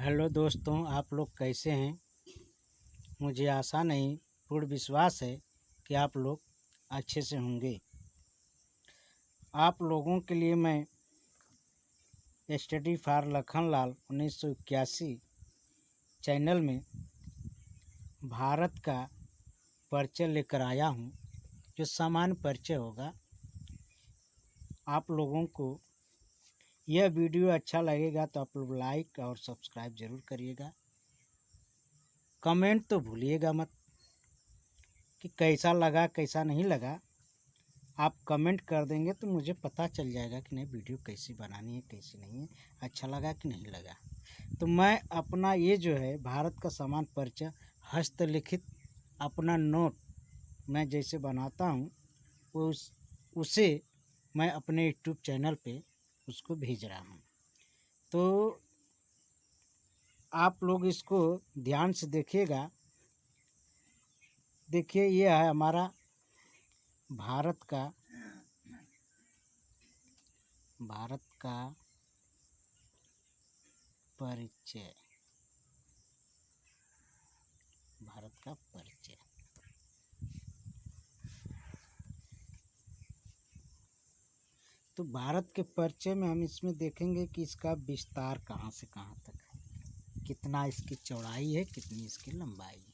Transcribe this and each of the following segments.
Hello दोस्तों, आप लोग कैसे हैं। मुझे आशा नहीं पूर्ण विश्वास है कि आप लोग अच्छे से होंगे। आप लोगों के लिए मैं स्टडी फॉर लखनलाल 1981 चैनल में भारत का परिचय लेकर आया हूं, जो सामान्य परिचय होगा। आप लोगों को यह वीडियो अच्छा लगेगा तो आप लोग लाइक और सब्सक्राइब ज़रूर करिएगा। कमेंट तो भूलिएगा मत कि कैसा लगा कैसा नहीं लगा। आप कमेंट कर देंगे तो मुझे पता चल जाएगा कि नहीं वीडियो कैसी बनानी है कैसी नहीं है, अच्छा लगा कि नहीं लगा। तो मैं अपना ये जो है भारत का सामान्य परिचय हस्तलिखित अपना नोट मैं जैसे बनाता हूँ उसे मैं अपने यूट्यूब चैनल पे उसको भेज रहा हूँ। तो आप लोग इसको ध्यान से देखिएगा। देखिए, ये है हमारा भारत का परिचय। भारत का परिचय तो भारत के परिचय में हम इसमें देखेंगे कि इसका विस्तार कहाँ से कहाँ तक है, कितना इसकी चौड़ाई है, कितनी इसकी लंबाई है।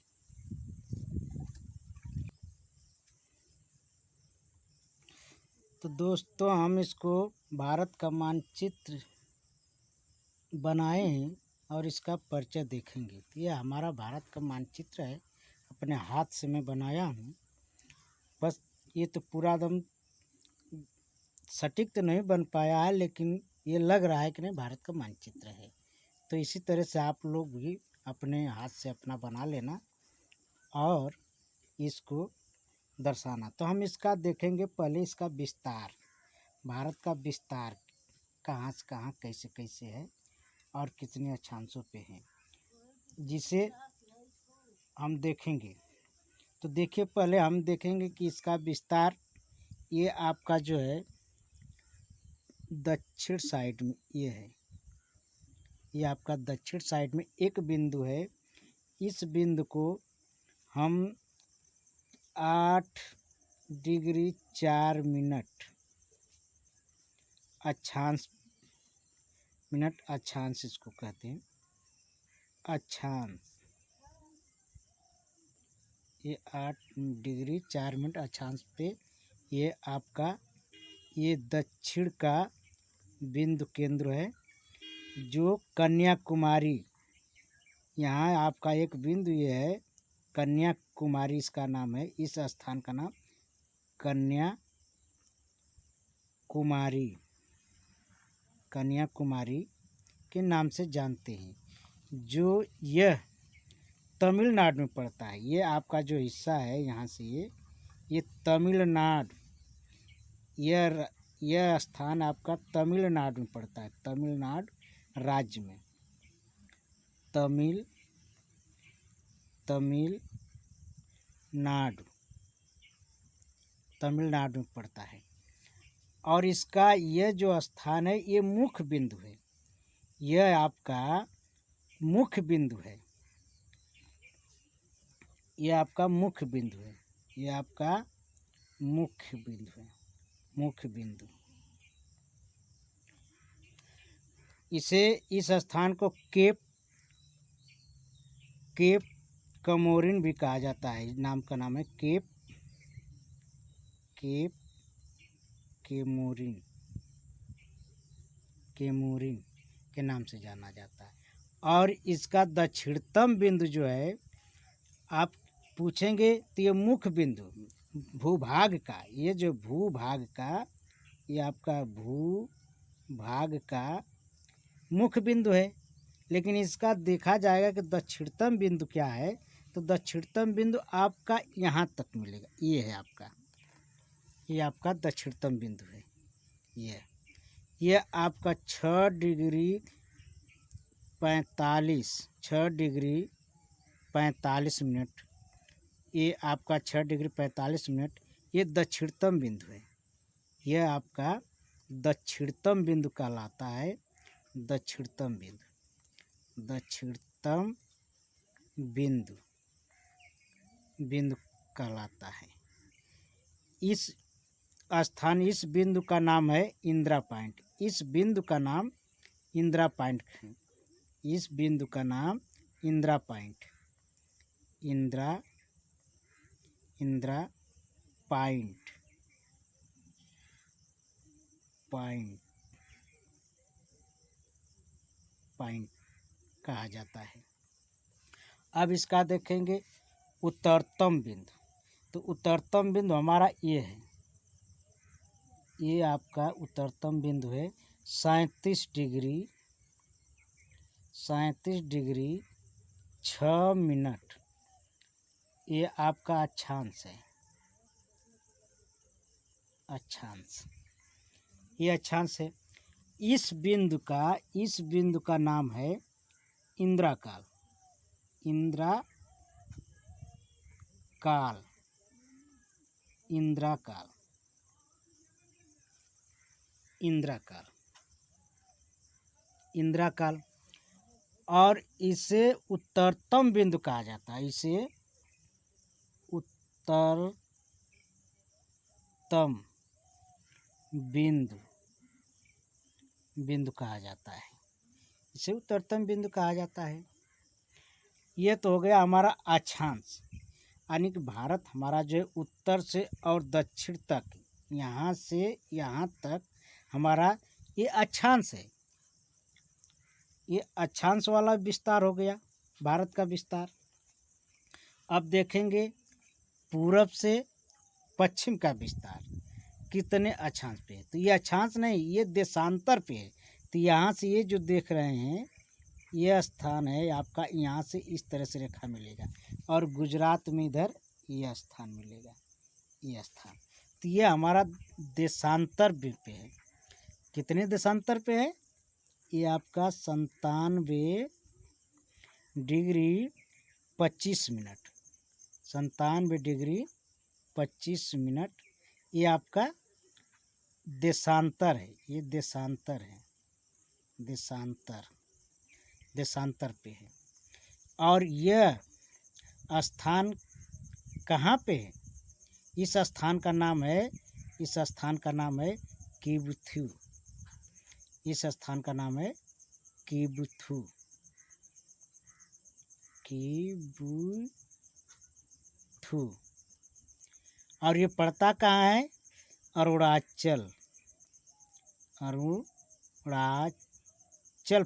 तो दोस्तों, हम इसको भारत का मानचित्र बनाए हैं और इसका परिचय देखेंगे। तो यह हमारा भारत का मानचित्र है, अपने हाथ से मैं बनाया हूँ। बस ये तो पूरा दम सटीक तो नहीं बन पाया है, लेकिन ये लग रहा है कि नहीं भारत का मानचित्र है। तो इसी तरह से आप लोग भी अपने हाथ से अपना बना लेना और इसको दर्शाना। तो हम इसका देखेंगे पहले इसका विस्तार, भारत का विस्तार कहाँ से कहाँ कैसे कैसे है और कितने अक्षांशों पे है, जिसे हम देखेंगे। तो देखिए, पहले हम देखेंगे कि इसका विस्तार ये आपका जो है दक्षिण साइड में ये है। ये आपका दक्षिण साइड में एक बिंदु है। इस बिंदु को हम 8 डिग्री 4 मिनट अक्षांश इसको कहते हैं, अक्षांश। ये 8 डिग्री 4 मिनट अक्षांश पे ये आपका ये दक्षिण का बिंदु केंद्र है, जो कन्याकुमारी, यहाँ आपका एक बिंदु ये है कन्याकुमारी, इसका नाम है, इस स्थान का नाम कन्याकुमारी के नाम से जानते हैं, जो यह तमिलनाडु में पड़ता है। ये आपका जो हिस्सा है यहाँ से ये तमिलनाडु, यह स्थान आपका तमिलनाडु में पड़ता है, तमिलनाडु राज्य में, तमिलनाडु में पड़ता है। और इसका यह जो स्थान है ये मुख्य बिंदु है, यह आपका मुख्य बिंदु है, यह आपका मुख्य बिंदु है, यह आपका मुख्य बिंदु है, मुख्य बिंदु। इसे इस स्थान को केप कमोरिन भी कहा जाता है। नाम का नाम है केप केमोरिन के नाम से जाना जाता है। और इसका दक्षिणतम बिंदु जो है, आप पूछेंगे तो ये मुख्य बिंदु भूभाग का, ये जो भूभाग का, ये आपका भूभाग का मुख्य बिंदु है। लेकिन इसका देखा जाएगा कि दक्षिणतम बिंदु क्या है, तो दक्षिणतम बिंदु आपका यहाँ तक मिलेगा। ये है आपका, ये आपका दक्षिणतम बिंदु है। ये आपका 6 डिग्री 45 मिनट, ये आपका 6 डिग्री 45 मिनट ये दक्षिणतम बिंदु है। यह आपका दक्षिणतम बिंदु कहलाता है, दक्षिणतम बिंदु। दक्षिणतम बिंदु बिंदु कहलाता है। इस स्थान इस बिंदु का नाम है इंदिरा पॉइंट। इस बिंदु का नाम इंदिरा पॉइंट है। इस बिंदु का नाम Indira point Indira point point point कहा जाता है। अब इसका देखेंगे उत्तरतम बिंदु। तो उत्तरतम बिंदु हमारा ये है। ये आपका उत्तरतम बिंदु है 37 डिग्री 6 मिनट। ये आपका अक्षांश है। अक्षांश, ये अक्षांश है। इस बिंदु का नाम है इंदिरा काल। इंदिरा काल इंदिरा काल इंदिरा काल इंदिरा काल। और इसे उत्तरतम बिंदु कहा जाता है। इसे उत्तरतम बिंदु कहा जाता है। इसे उत्तरतम बिंदु कहा जाता है। ये तो हो गया हमारा अक्षांश, यानी कि भारत हमारा जो है उत्तर से और दक्षिण तक, यहाँ से यहाँ तक हमारा ये अक्षांश है। ये अक्षांश वाला विस्तार हो गया, भारत का विस्तार। अब देखेंगे पूरब से पश्चिम का विस्तार कितने अक्षांश पे है। तो ये अक्षांश नहीं, ये देशांतर पे है। तो यहाँ से ये जो देख रहे हैं ये स्थान है आपका, यहाँ से इस तरह से रेखा मिलेगा और गुजरात में इधर ये स्थान मिलेगा, ये स्थान। तो ये हमारा देशांतर पे है। कितने देशांतर पे है? ये आपका 97 डिग्री 25 मिनट 97 डिग्री 25 मिनट। ये आपका देशांतर है। ये देशांतर है, देशांतर पे है। और यह स्थान कहाँ पे है? इस स्थान का नाम है किबुथु। इस स्थान का नाम है किबुथु। और ये पड़ता कहाँ है? अरुणाचल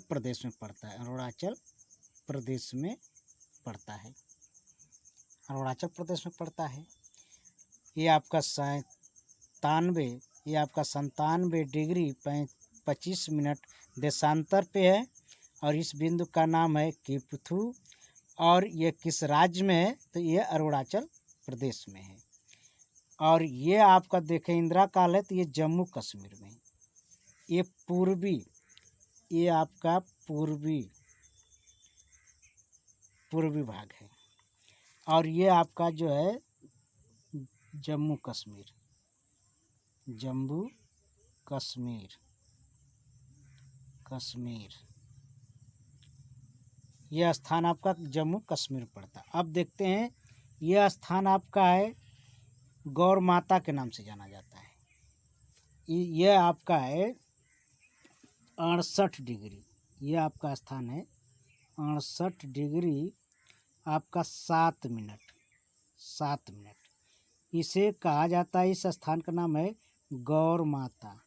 प्रदेश में पड़ता है। अरुणाचल प्रदेश में पड़ता है। अरुणाचल प्रदेश में पड़ता है। ये आपका 97 डिग्री 25 मिनट देशांतर पे है। और इस बिंदु का नाम है किबुथु। और ये किस राज्य में है? तो ये अरुणाचल प्रदेश में है। और ये आपका देखें इंदिरा काल है, तो ये जम्मू कश्मीर में है। ये आपका पूर्वी भाग है। और ये आपका जो है जम्मू कश्मीर यह स्थान आपका जम्मू कश्मीर पड़ता है। अब देखते हैं यह स्थान आपका है गौर माता के नाम से जाना जाता है। यह आपका है 68 डिग्री। यह आपका स्थान है 68 डिग्री आपका 7 मिनट। इसे कहा जाता है, इस स्थान का नाम है गौर माता।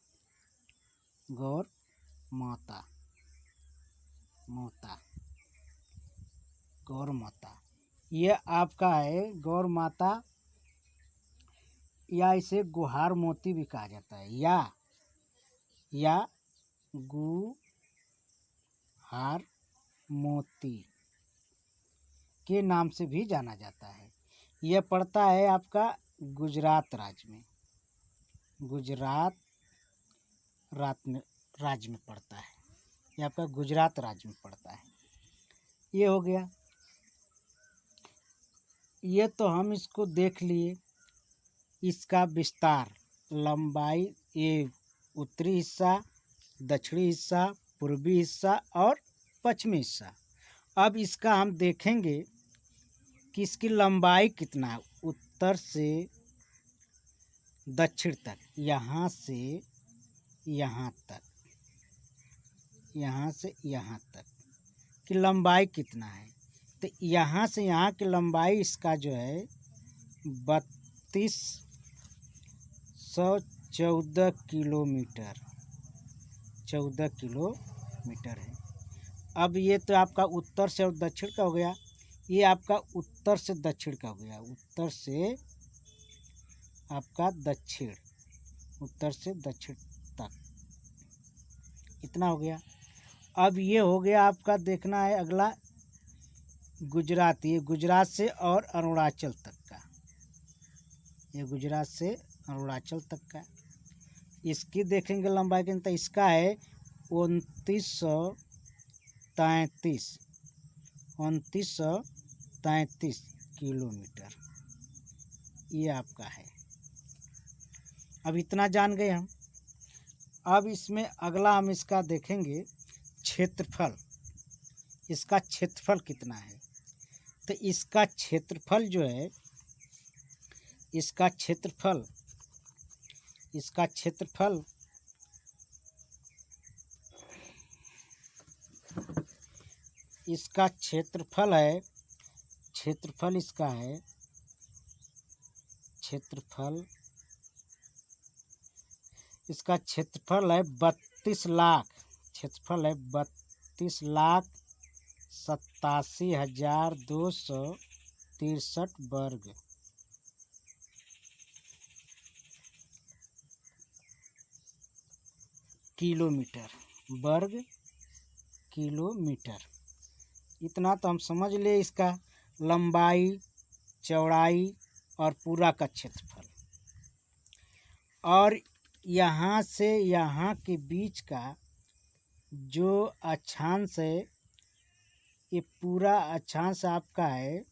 यह आपका है गौर माता, या इसे गुहार मोती भी कहा जाता है, या गुहार मोती के नाम से भी जाना जाता है। यह पड़ता है आपका गुजरात राज्य में। राज्य में पड़ता है। यह आपका गुजरात राज्य में पड़ता है। ये हो गया। ये तो हम इसको देख लिए, इसका विस्तार, लंबाई, ये उत्तरी हिस्सा, दक्षिणी हिस्सा, पूर्वी हिस्सा और पश्चिमी हिस्सा। अब इसका हम देखेंगे कि इसकी लंबाई कितना है, उत्तर से दक्षिण तक, यहाँ से यहाँ तक, यहाँ से यहाँ तक की लंबाई कितना है। तो यहाँ से यहाँ की लंबाई इसका जो है 3214 किलोमीटर, 14 किलोमीटर है। अब ये तो आपका उत्तर से और दक्षिण का हो गया, ये आपका उत्तर से दक्षिण का हो गया, उत्तर से आपका दक्षिण, उत्तर से दक्षिण तक इतना हो गया। अब ये हो गया आपका, देखना है अगला गुजरात, ये गुजरात से और अरुणाचल तक का, ये गुजरात से अरुणाचल तक का, इसकी देखेंगे लंबाई कितना, इसका है 2933 किलोमीटर, ये आपका है। अब इतना जान गए हम। अब इसमें अगला हम इसका देखेंगे क्षेत्रफल, इसका क्षेत्रफल कितना है। तो इसका क्षेत्रफल जो है, इसका क्षेत्रफल है, क्षेत्रफल इसका है, इसका क्षेत्रफल है 32 लाख, क्षेत्रफल है 32,87,263 वर्ग किलोमीटर, वर्ग किलोमीटर। इतना तो हम समझ ले, इसका लंबाई, चौड़ाई और पूरा का क्षेत्रफल। और यहाँ से यहाँ के बीच का जो अक्षांश है, ये पूरा अक्षांश आपका है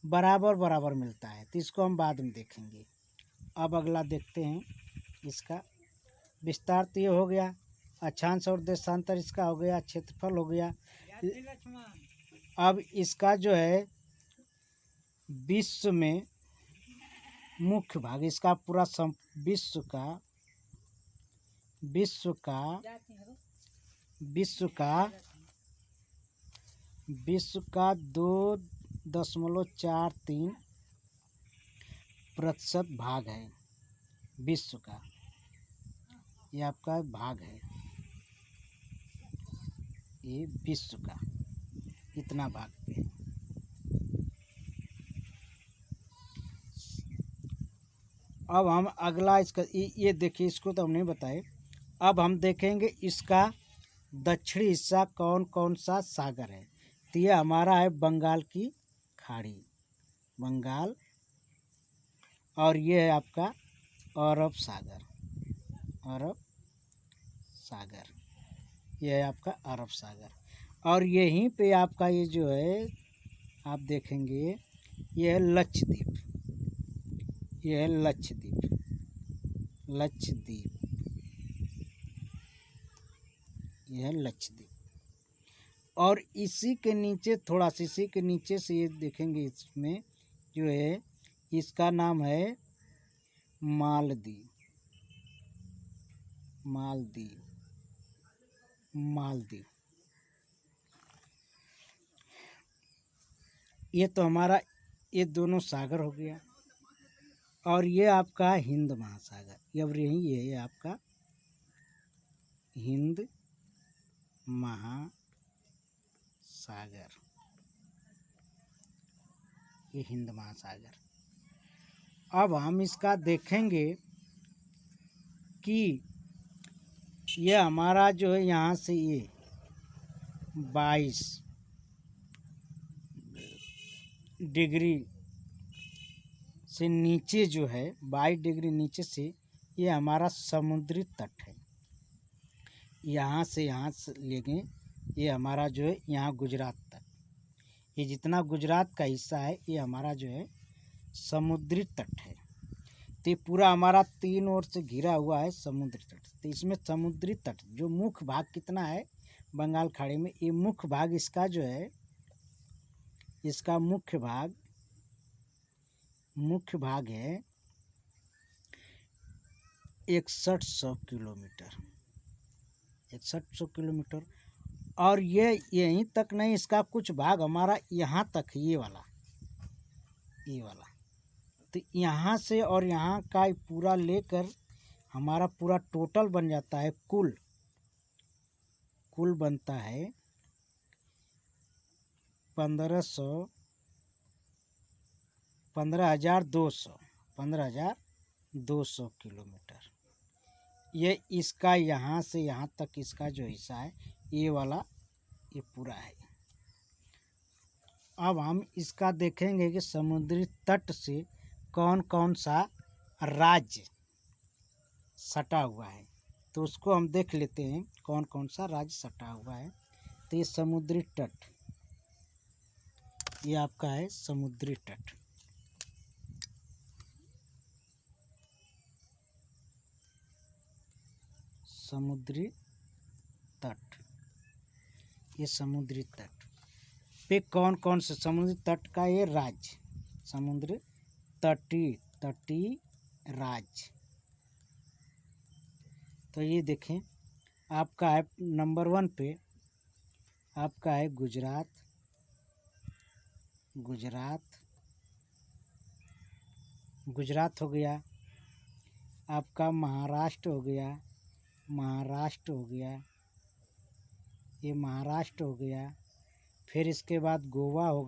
बराबर बराबर मिलता है, तो इसको हम बाद में देखेंगे। अब अगला देखते हैं इसका विस्तार। तो ये हो गया अक्षांश और देशांतर, इसका हो गया, क्षेत्रफल हो गया। अब इसका जो है विश्व में मुख्य भाग, इसका पूरा विश्व का 2.43% भाग है विश्व का, ये आपका भाग है, ये विश्व का इतना भाग पे। अब हम अगला इसका ये देखिए, इसको तो हम नहीं बताए। अब हम देखेंगे इसका दक्षिणी हिस्सा कौन कौन सा सागर है। तो ये हमारा है बंगाल की खाड़ी, बंगाल, और ये है आपका अरब सागर, ये है आपका अरब सागर। और यहीं पे आपका ये जो है आप देखेंगे, ये है लक्षद्वीप, ये है लक्षद्वीप, यह है लक्षद्वीप। और इसी के नीचे थोड़ा सा, इसी के नीचे से ये देखेंगे, इसमें जो है इसका नाम है मालदीव, ये तो हमारा ये दोनों सागर हो गया। और ये आपका हिंद महासागर, अब यही है आपका हिंद महासागर, ये हिंद महासागर। अब हम इसका देखेंगे कि ये हमारा जो है यहाँ से ये 22 डिग्री से नीचे जो है, 22 डिग्री नीचे से ये हमारा समुद्री तट है। यहाँ से लेंगे, ये हमारा जो है यहाँ गुजरात तक, ये जितना गुजरात का हिस्सा है ये हमारा जो है समुद्री तट है। तो ये पूरा हमारा 3 ओर से घिरा हुआ है समुद्री तट। तो इसमें समुद्री तट जो मुख्य भाग कितना है बंगाल खाड़ी में, ये मुख्य भाग इसका जो है इसका मुख्य भाग है 6100 किलोमीटर, 6100 किलोमीटर। और ये यहीं तक नहीं, इसका कुछ भाग हमारा यहाँ तक, ये वाला, तो यहाँ से और यहाँ का पूरा लेकर हमारा पूरा टोटल बन जाता है, कुल बनता है 15,200 किलोमीटर। ये इसका यहाँ से यहाँ तक इसका जो हिस्सा है ये वाला, ये पूरा है। अब हम इसका देखेंगे कि समुद्री तट से कौन कौन सा राज्य सटा हुआ है, तो उसको हम देख लेते हैं कौन कौन सा राज्य सटा हुआ है। तो ये समुद्री तट, ये आपका है समुद्री तट। समुद्री तट, ये समुद्री तट पे कौन कौन से समुद्री तट का ये राज्य, समुद्री तटीय राज्य। तो ये देखें, आपका है नंबर 1 पे आपका है गुजरात हो गया। आपका महाराष्ट्र हो गया, ये महाराष्ट्र हो गया। फिर इसके बाद गोवा हो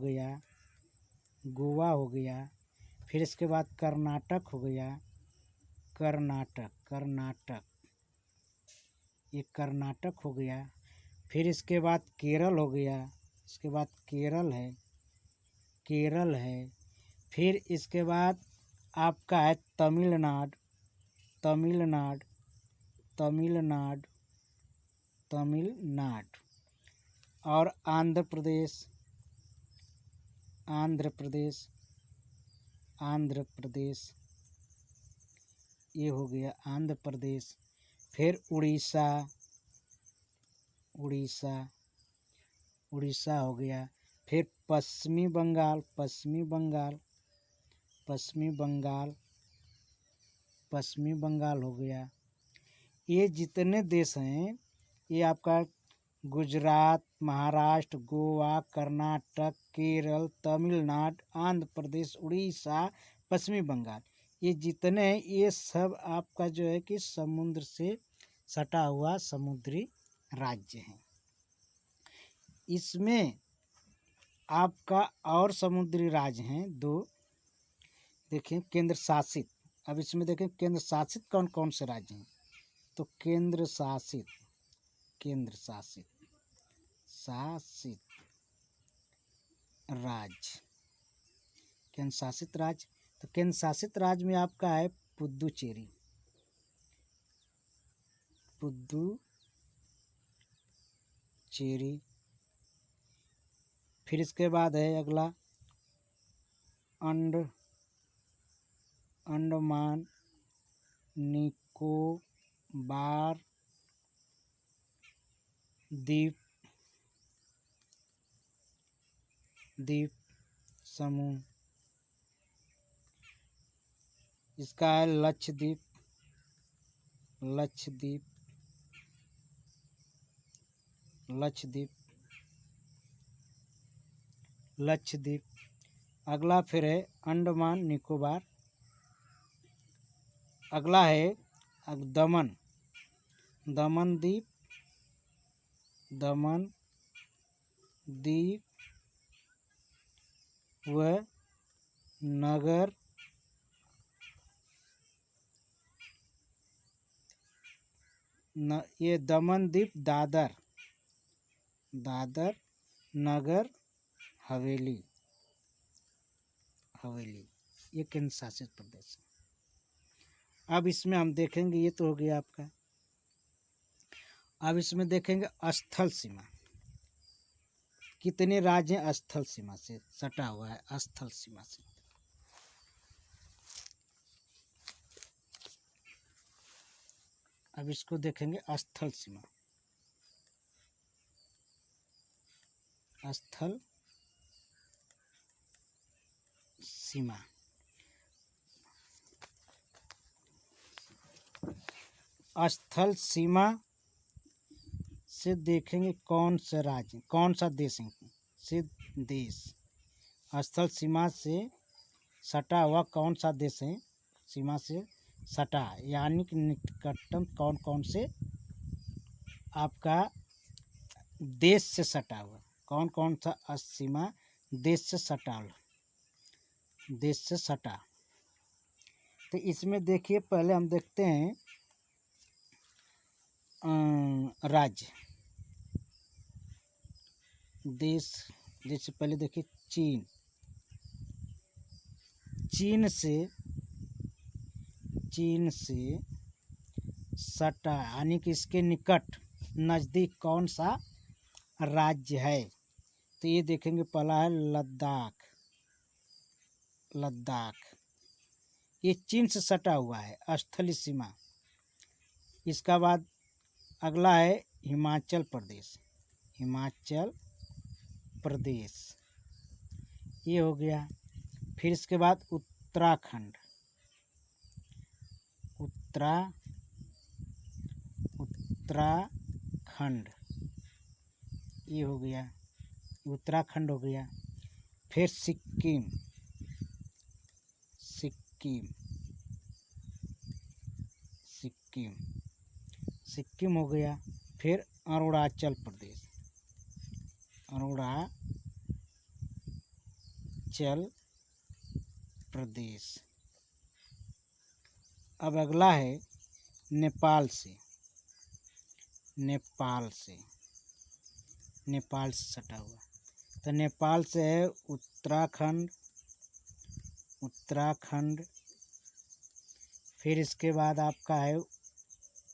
गया, फिर इसके बाद कर्नाटक हो गया, कर्नाटक, ये कर्नाटक हो गया। फिर इसके बाद केरल हो गया, इसके बाद केरल है। फिर इसके बाद आपका है तमिलनाडु, और आंध्र प्रदेश, ये हो गया आंध्र प्रदेश। फिर उड़ीसा हो गया। फिर पश्चिमी बंगाल हो गया। ये जितने देश हैं, ये आपका गुजरात, महाराष्ट्र, गोवा, कर्नाटक, केरल, तमिलनाडु, आंध्र प्रदेश, उड़ीसा, पश्चिमी बंगाल, ये जितने हैं ये सब आपका जो है कि समुद्र से सटा हुआ समुद्री राज्य हैं। इसमें आपका और समुद्री राज्य हैं 2, देखें केंद्र शासित। अब इसमें देखें केंद्र शासित कौन कौन से राज्य हैं, तो केंद्र शासित राज्य, तो केंद्र शासित राज्य में आपका है पुद्दुचेरी, फिर इसके बाद है अगला अंडमान निकोबार द्वीप समूह, इसका है लक्षद्वीप। अगला फिर है अंडमान निकोबार। अगला है दमन द्वीप व नगर ये दमन द्वीप, दादर नगर हवेली, ये केंद्र शासित प्रदेश है। अब इसमें हम देखेंगे, ये तो हो गया आपका। अब इसमें देखेंगे स्थल सीमा, कितने राज्य स्थल सीमा से सटा हुआ है, स्थल सीमा से। अब इसको देखेंगे स्थल सीमा, स्थल सीमा। स्थल सीमा से देखेंगे कौन सा राज्य, कौन सा देश है, से देश। स्थल सीमा से सटा हुआ कौन सा देश है, सीमा से सटा, यानी कि निकटतम कौन कौन से आपका देश से सटा हुआ, कौन कौन सा सीमा देश से सटा, देश से सटा। तो इसमें देखिए, पहले हम देखते हैं राज्य, देश। जैसे पहले देखिए चीन, चीन से सटा, यानी कि इसके निकट नज़दीक कौन सा राज्य है। तो ये देखेंगे, पहला है लद्दाख, लद्दाख ये चीन से सटा हुआ है स्थलीय सीमा। इसका बाद अगला है हिमाचल प्रदेश, हिमाचल प्रदेश ये हो गया। फिर इसके बाद उत्तराखंड, उत्तराखंड ये हो गया, उत्तराखंड हो गया। फिर सिक्किम, सिक्किम, सिक्किम, सिक्किम हो गया। फिर अरुणाचल प्रदेश, अरुणाचल प्रदेश। अब अगला है नेपाल से, नेपाल से, नेपाल से सटा हुआ। तो नेपाल से है उत्तराखंड, उत्तराखंड। फिर इसके बाद आपका है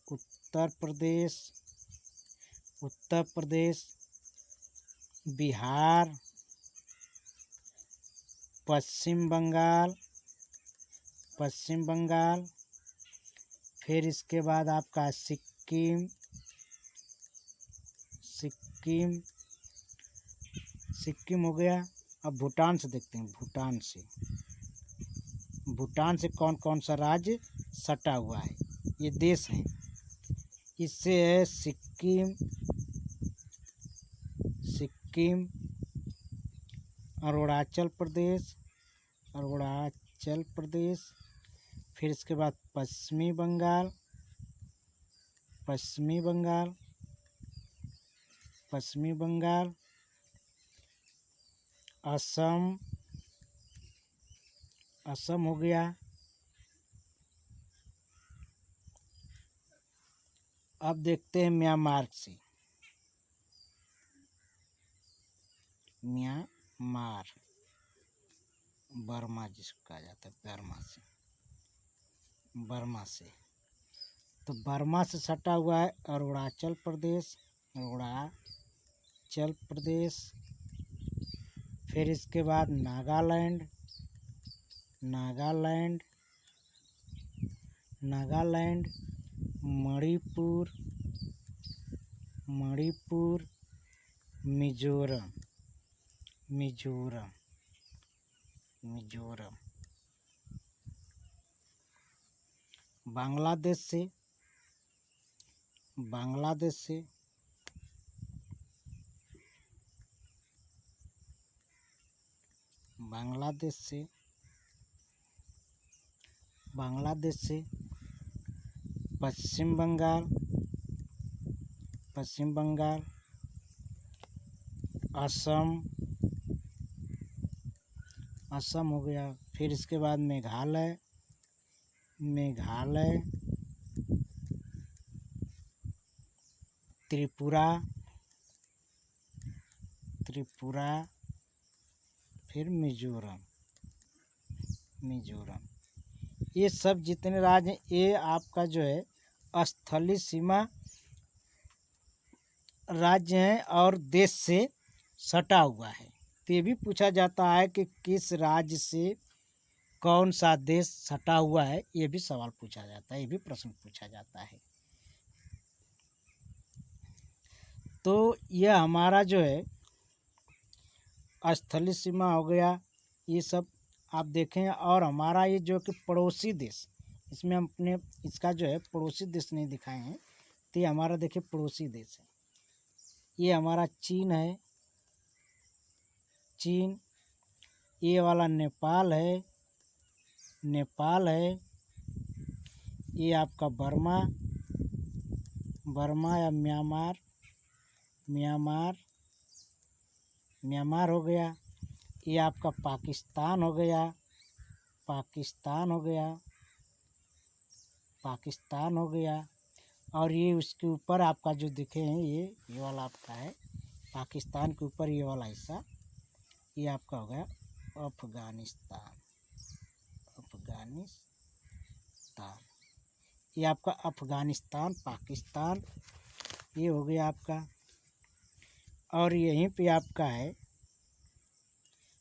उत्तर प्रदेश, उत्तर प्रदेश, बिहार, पश्चिम बंगाल, पश्चिम बंगाल। फिर इसके बाद आपका सिक्किम, सिक्किम, सिक्किम हो गया। अब भूटान से देखते हैं, भूटान से, भूटान से कौन कौन सा राज्य सटा हुआ है, ये देश है। इससे है सिक्किम, सिक्किम, अरुणाचल प्रदेश, अरुणाचल प्रदेश। फिर इसके बाद पश्चिमी बंगाल, पश्चिमी बंगाल, पश्चिमी बंगाल। असम, असम हो गया। अब देखते हैं म्यांमार से, म्यांमार, बर्मा जिसको कहा जाता है, बर्मा से, बर्मा से। तो बर्मा से सटा हुआ है अरुणाचल प्रदेश, अरुणाचल प्रदेश। फिर इसके बाद नागालैंड, नागालैंड, नागालैंड, मणिपुर, मणिपुर, मिजोरम, मिजोरम, मिजोरम। बांग्लादेश से, बांग्लादेश से, बांग्लादेश से, बांग्लादेश से पश्चिम बंगाल, पश्चिम बंगाल, असम, असम हो गया। फिर इसके बाद मेघालय, मेघालय, त्रिपुरा, त्रिपुरा। फिर मिजोरम, मिजोरम। ये सब जितने राज्य हैं, ये आपका जो है स्थलीय सीमा राज्य हैं और देश से सटा हुआ है। तो ये भी पूछा जाता है कि किस राज्य से कौन सा देश सटा हुआ है, ये भी सवाल पूछा जाता है, ये भी प्रश्न पूछा जाता है। तो यह हमारा जो है स्थलीय सीमा हो गया, ये सब आप देखें। और हमारा ये जो कि पड़ोसी देश, इसमें हम अपने इसका जो है पड़ोसी देश नहीं दिखाए हैं, तो ये हमारा देखिए पड़ोसी देश है। ये हमारा चीन है, चीन। ये वाला नेपाल है, नेपाल है। ये आपका बर्मा, बर्मा या म्यांमार, म्यांमार, म्यांमार हो गया। ये आपका पाकिस्तान हो गया, पाकिस्तान हो गया, पाकिस्तान हो गया। और ये उसके ऊपर आपका जो दिखे हैं ये वाला आपका है पाकिस्तान के ऊपर ये वाला हिस्सा, ये आपका हो गया अफगानिस्तान, अफगानिस्तान। ये आपका अफगानिस्तान, पाकिस्तान, ये हो गया आपका। और यहीं पे आपका है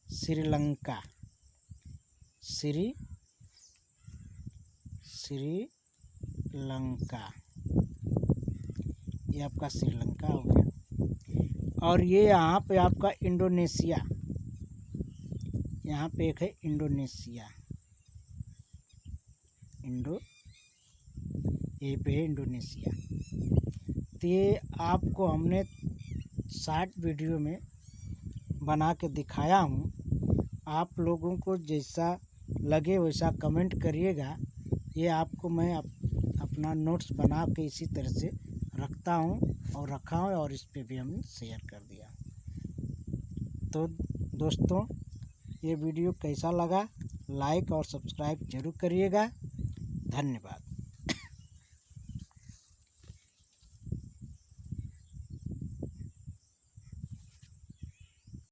श्रीलंका, श्रीलंका, ये आपका श्रीलंका हो गया। और ये यहाँ पे आपका इंडोनेशिया, यहाँ पे एक है इंडोनेशिया, यहीं पे है इंडोनेशिया। तो ये आपको हमने शॉर्ट वीडियो में बना के दिखाया हूँ। आप लोगों को जैसा लगे वैसा कमेंट करिएगा। ये आपको मैं अपना नोट्स बना के इसी तरह से रखता हूँ और रखा हूँ, और इस पे भी हमने शेयर कर दिया। तो दोस्तों, ये वीडियो कैसा लगा, लाइक और सब्सक्राइब जरूर करिएगा। धन्यवाद।